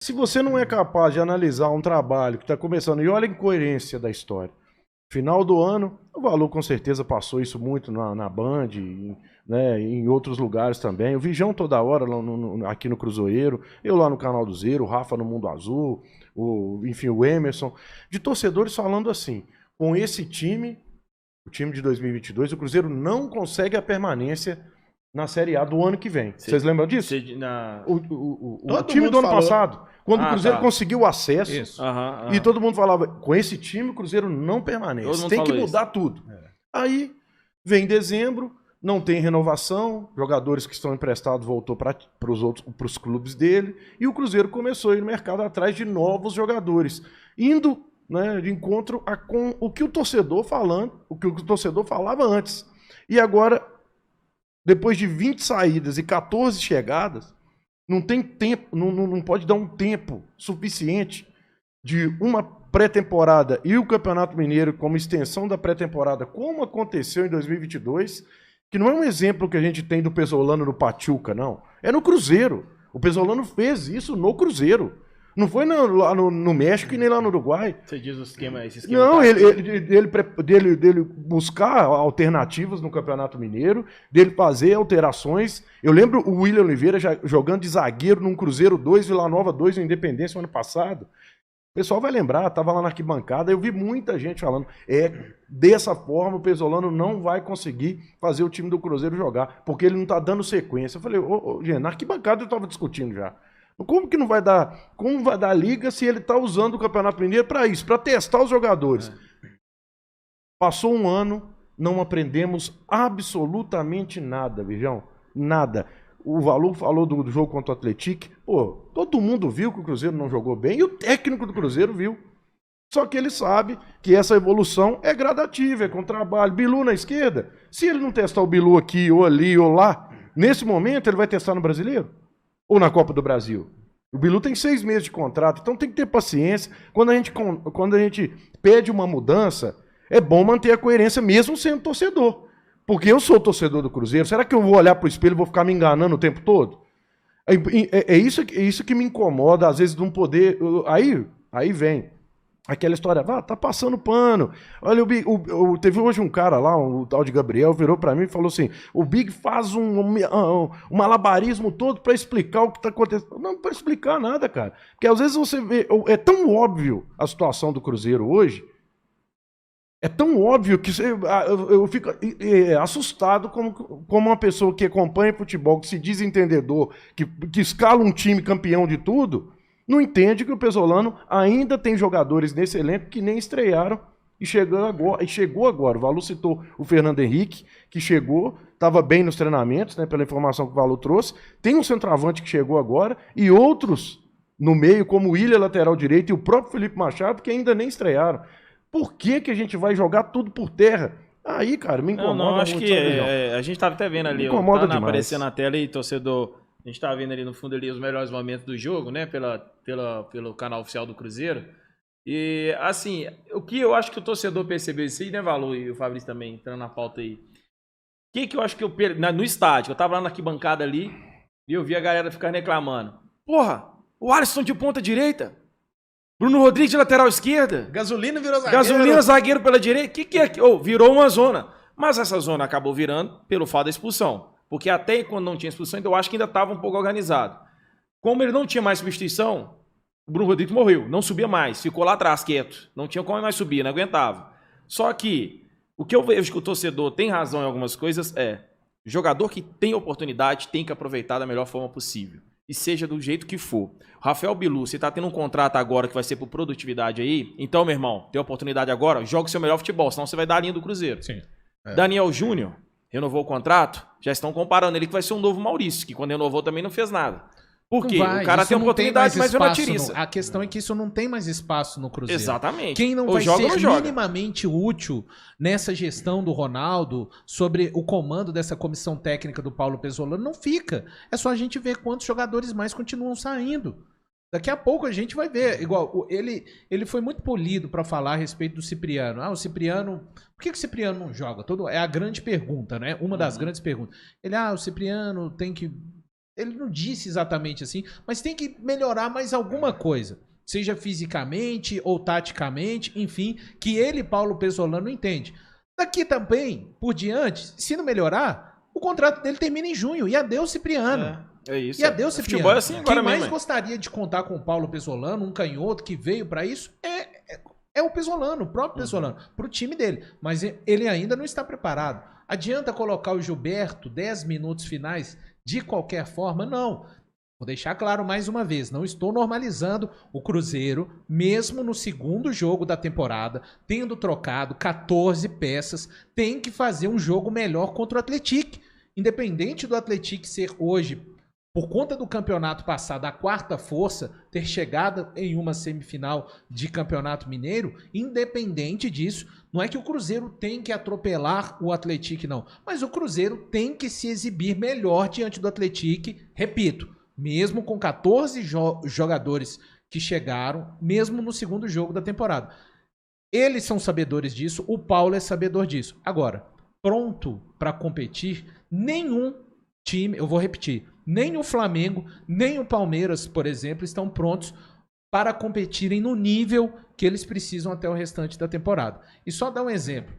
Se você não é capaz de analisar um trabalho que está começando, e olha a incoerência da história. Final do ano, o Valu com certeza passou isso muito na Band, né, em outros lugares também. O Vijão toda hora aqui no Cruzeiro, eu lá no Canal do Zero, o Rafa no Mundo Azul, enfim, o Emerson, de torcedores falando assim, com esse time, o time de 2022, o Cruzeiro não consegue a permanência na Série A do ano que vem. Vocês lembram disso? O time do ano passado, quando o Cruzeiro conseguiu o acesso, e todo mundo falava, com esse time o Cruzeiro não permanece, tem que mudar tudo. Aí, vem dezembro, não tem renovação, jogadores que estão emprestados voltou para os clubes dele, e o Cruzeiro começou a ir no mercado atrás de novos jogadores, indo, né, de encontro com o que o torcedor falava antes. E agora, depois de 20 saídas e 14 chegadas, não tem tempo, não pode dar um tempo suficiente de uma pré-temporada e o Campeonato Mineiro como extensão da pré-temporada, como aconteceu em 2022, que não é um exemplo que a gente tem do Pesolano no Pachuca, não. É no Cruzeiro. O Pesolano fez isso no Cruzeiro. Não foi lá no México e nem lá no Uruguai. Você diz esse esquema? Não, dele buscar alternativas no Campeonato Mineiro, dele fazer alterações. Eu lembro o William Oliveira já jogando de zagueiro num Cruzeiro 2, Vila Nova 2 no Independência no ano passado. O pessoal vai lembrar, estava lá na arquibancada, eu vi muita gente falando, dessa forma o Pesolano não vai conseguir fazer o time do Cruzeiro jogar, porque ele não está dando sequência. Eu falei, gente, na arquibancada eu estava discutindo já. Como que não vai dar? Como vai dar liga se ele está usando o Campeonato Mineiro para isso, para testar os jogadores? Passou um ano, não aprendemos absolutamente nada, Virgão. Nada. O Valu falou do jogo contra o Atlético. Pô, todo mundo viu que o Cruzeiro não jogou bem e o técnico do Cruzeiro viu. Só que ele sabe que essa evolução é gradativa, é com trabalho. Bilu na esquerda, se ele não testar o Bilu aqui, ou ali, ou lá, nesse momento ele vai testar no Brasileiro? Ou na Copa do Brasil? O Bilu tem 6 meses de contrato, então tem que ter paciência. Quando a gente pede uma mudança, é bom manter a coerência mesmo sendo torcedor. Porque eu sou torcedor do Cruzeiro, será que eu vou olhar para o espelho e vou ficar me enganando o tempo todo? É isso que me incomoda, às vezes, de não poder... Aí vem aquela história, tá passando pano. Olha, teve hoje um cara lá, o tal de Gabriel, virou para mim e falou assim, o Big faz um malabarismo todo para explicar o que está acontecendo. Não, para explicar nada, cara. Porque às vezes você vê, é tão óbvio a situação do Cruzeiro hoje, é tão óbvio que eu fico assustado como uma pessoa que acompanha futebol, que se diz entendedor, que escala um time campeão de tudo, não entende que o Pesolano ainda tem jogadores nesse elenco que nem estrearam e chegou agora. O Valu citou o Fernando Henrique, que chegou, estava bem nos treinamentos, né, pela informação que o Valu trouxe. Tem um centroavante que chegou agora e outros no meio, como o Willian, lateral direito, e o próprio Felipe Machado, que ainda nem estrearam. Por que a gente vai jogar tudo por terra? Aí, cara, me incomoda muito. Não, acho que a gente estava até vendo ali, aparecendo na tela e torcedor, a gente estava vendo ali no fundo ali os melhores momentos do jogo, né, pelo canal oficial do Cruzeiro. E, assim, o que eu acho que o torcedor percebeu isso aí, né, Valu, e o Fabrício também, entrando na pauta aí. O que eu acho que no estádio, eu tava lá na arquibancada ali e eu vi a galera ficando reclamando. Porra, o Alisson de ponta direita, Bruno Rodrigues de lateral esquerda. Gasolina virou zagueiro. Gasolina zagueiro pela direita. O que é? Virou uma zona. Mas essa zona acabou virando pelo fato da expulsão. Porque até quando não tinha expulsão, eu acho que ainda estava um pouco organizado. Como ele não tinha mais substituição, o Bruno Rodrigues morreu. Não subia mais. Ficou lá atrás, quieto. Não tinha como mais subir, não aguentava. Só que o que eu vejo que o torcedor tem razão em algumas coisas jogador que tem oportunidade tem que aproveitar da melhor forma possível. E seja do jeito que for. Rafael Bilu, você tá tendo um contrato agora que vai ser por produtividade aí, então, meu irmão, tem oportunidade agora, joga o seu melhor futebol, senão você vai dar a linha do Cruzeiro. Sim. Daniel Júnior, renovou o contrato, já estão comparando ele que vai ser um novo Maurício, que quando renovou também não fez nada. Por quê? O cara tem oportunidade, mas é uma tiriça. A questão é que isso não tem mais espaço no Cruzeiro. Exatamente. Quem não vai ser minimamente útil nessa gestão do Ronaldo, sobre o comando dessa comissão técnica do Paulo Pesolano, não fica. É só a gente ver quantos jogadores mais continuam saindo. Daqui a pouco a gente vai ver. Igual, ele foi muito polido para falar a respeito do Cipriano. O Cipriano... Por que o Cipriano não joga? É a grande pergunta, né? Uma das grandes perguntas. O Cipriano tem que... Ele não disse exatamente assim, mas tem que melhorar mais alguma coisa. Seja fisicamente ou taticamente, enfim, que ele, Paulo Pezzolano, entende. Daqui também, por diante, se não melhorar, o contrato dele termina em junho. E adeus, Cipriano. É isso. E adeus, Cipriano. Futebol é assim agora Quem mais mesmo, gostaria de contar com o Paulo Pezzolano, um canhoto que veio para isso, é o Pezzolano, o próprio Pezzolano, para o time dele. Mas ele ainda não está preparado. Adianta colocar o Gilberto 10 minutos finais de qualquer forma? Não. Vou deixar claro mais uma vez, não estou normalizando o Cruzeiro, mesmo no segundo jogo da temporada, tendo trocado 14 peças, tem que fazer um jogo melhor contra o Atlético. Independente do Atlético ser hoje, por conta do campeonato passado, a quarta força, ter chegado em uma semifinal de Campeonato Mineiro, independente disso, não é que o Cruzeiro tem que atropelar o Atlético, não. Mas o Cruzeiro tem que se exibir melhor diante do Atlético, repito, mesmo com 14 jogadores que chegaram, mesmo no segundo jogo da temporada. Eles são sabedores disso, o Paulo é sabedor disso. Agora, pronto para competir, nenhum time, eu vou repetir, nem o Flamengo, nem o Palmeiras, por exemplo, estão prontos para competirem no nível que eles precisam até o restante da temporada. E só dar um exemplo.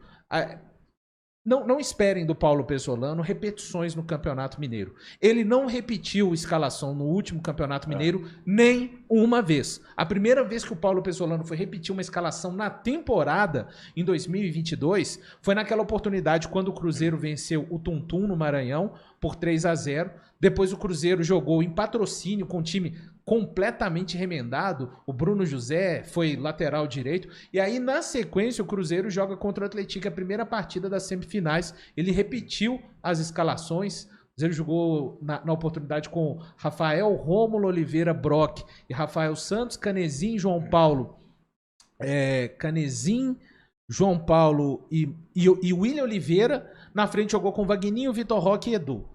Não esperem do Paulo Pezzolano repetições no Campeonato Mineiro. Ele não repetiu escalação no último Campeonato Mineiro nem uma vez. A primeira vez que o Paulo Pezzolano foi repetir uma escalação na temporada, em 2022, foi naquela oportunidade quando o Cruzeiro venceu o Tum-Tum no Maranhão por 3-0. Depois o Cruzeiro jogou em Patrocínio com um time completamente remendado. O Bruno José foi lateral direito. E aí, na sequência, o Cruzeiro joga contra o Atlético a primeira partida das semifinais. Ele repetiu as escalações. O Cruzeiro jogou na oportunidade com Rafael, Rômulo Oliveira, Brock e Rafael Santos, Canezin, João Paulo. Canezin, João Paulo e William Oliveira. Na frente jogou com Vagninho, Vitor Roque e Edu.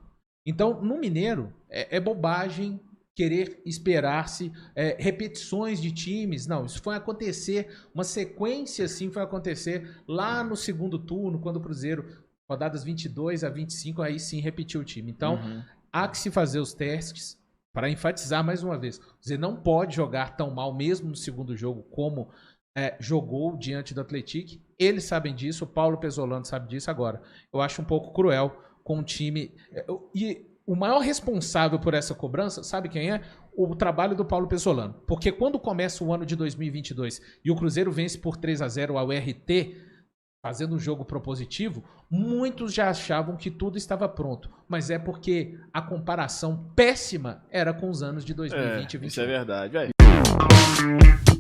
Então, no Mineiro, é bobagem querer esperar-se repetições de times. Não, isso foi acontecer, uma sequência assim foi acontecer lá no segundo turno, quando o Cruzeiro, rodadas 22 a 25, aí sim repetiu o time. Então, há que se fazer os testes para enfatizar mais uma vez. Você não pode jogar tão mal mesmo no segundo jogo como jogou diante do Atlético. Eles sabem disso, o Paulo Pezzolano sabe disso agora. Eu acho um pouco cruel com o time... E o maior responsável por essa cobrança, sabe quem é? O trabalho do Paulo Pezzolano. Porque quando começa o ano de 2022 e o Cruzeiro vence por 3-0 ao RT, fazendo um jogo propositivo, muitos já achavam que tudo estava pronto. Mas é porque a comparação péssima era com os anos de 2020 e 2021. Isso é verdade, velho.